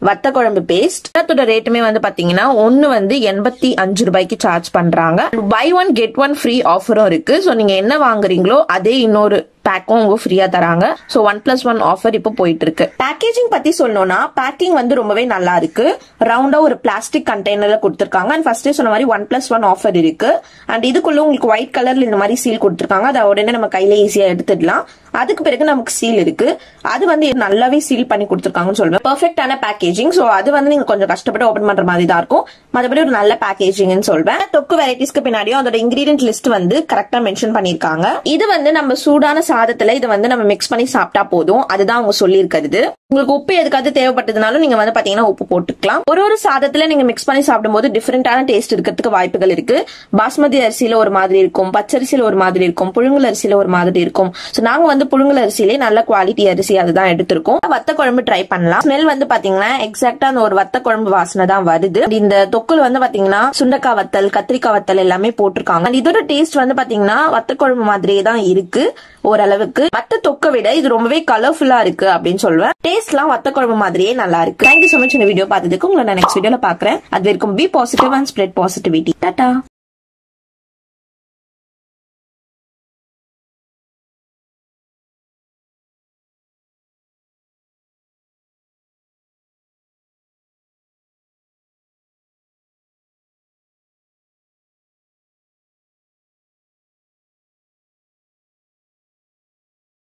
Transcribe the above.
வத்த குழம்பு பேஸ்ட். அதோட ரேட்டுமே வந்து பாத்தீங்கன்னா ஒன்னு வந்து 85 ரூபாய்க்கு சார்ஜ் பண்றாங்க. Buy one get one free ஆஃபரும் இருக்கு. சோ நீங்க என்ன வாங்குறீங்களோ அதே இன்னொரு பேக்கும் உங்க ஃப்ரீயா தராங்க. சோ 1+1 ஆஃபர் இப்போ போயிட்டு இருக்கு. பேக்கேஜிங் பத்தி சொல்லணும்னா பேக்கிங் வந்து ரொம்பவே நல்லா இருக்கு. ரவுண்டா ஒரு பிளாஸ்டிக் கண்டெய்னர்ல கொடுத்திருக்காங்க. அண்ட் ஃபர்ஸ்டே சொன்ன மாதிரி 1+1 ஆஃபர் இருக்கு. அண்ட் இதுக்குள்ள உங்களுக்கு ஒயிட் கலர்ல இந்த மாதிரி சீல் கொடுத்திருக்காங்க. அதை உடனே நம்ம கையில ஈஸியா எடுத்துடலாம். அதுக்கு பிறகு நமக்கு சீல் இருக்கு. அது வந்து நல்லாவே சீல் பண்ணி கொடுத்திருக்காங்கன்னு சொல்லுவேன். பெர்ஃபெக்டான பேக்கேஜிங். சோ அது வந்து நீங்க கொஞ்சம் கஷ்டப்பட்டு ஓபன் பண்ற மாதிரி தான் இருக்கும். மற்றபடி ஒரு நல்ல பேக்கேஜிங்னு சொல்வேன். தொக்கு வெரைட்டிஸ்க்கு பின்னாடியும் அதோட இன்கிரீடியன்ட் லிஸ்ட் வந்து கரெக்டா மென்ஷன் பண்ணிருக்காங்க. இது வந்து நம்ம சூடான சாதத்துல இதை வந்து நம்ம மிக்ஸ் பண்ணி சாப்பிட்டா போதும். அதுதான் அவங்க சொல்லியிருக்கிறது. உங்களுக்கு உப்பு எதுக்காவது தேவைப்பட்டதுனாலும் நீங்க வந்து பாத்தீங்கன்னா உப்பு போட்டுக்கலாம். ஒரு சாதத்துல நீங்க மிக்ஸ் பண்ணி சாப்பிடும்போது டிஃபரெண்டான டேஸ்ட் இருக்கிறதுக்கு வாய்ப்புகள் இருக்கு. பாஸ்மதி அரிசியில ஒரு மாதிரி இருக்கும், பச்சரிசியில ஒரு மாதிரி இருக்கும், புழுங்கல் அரிசியில ஒரு மாதிரி இருக்கும். சோ நாங்க வந்து புழுங்கல் அரிசியிலே நல்ல குவாலிட்டி அரிசி அதுதான் எடுத்திருக்கோம். வத்த குழம்பு ட்ரை பண்ணலாம். ஸ்மெல் வந்து பாத்தீங்கன்னா எக்ஸாக்டா அந்த ஒரு வத்த குழம்பு வாசனை தான் வருது. இந்த தொக்குல வந்து பாத்தீங்கன்னா சுண்டக்காய் வத்தல், கத்திரிக்காய் வத்தல் எல்லாமே போட்டிருக்காங்க. இதோட டேஸ்ட் வந்து பாத்தீங்கன்னா வத்த குழம்பு மாதிரியே தான் இருக்கு ஓரளவுக்கு. மத்த தொக்கை விட இது ரொம்பவே கலர்ஃபுல்லா இருக்கு அப்படின்னு சொல்லுவேன். டேஸ்ட்லாம் வத்த குழம்பு மாதிரியே நல்லா இருக்கு. தேங்க்யூ சோ மச் இந்த வீடியோ பார்த்ததுக்கு. உங்களை நான் நெக்ஸ்ட் வீடியோல பாக்குறேன். அது வரைக்கும் be positive and spread positivity. Tata.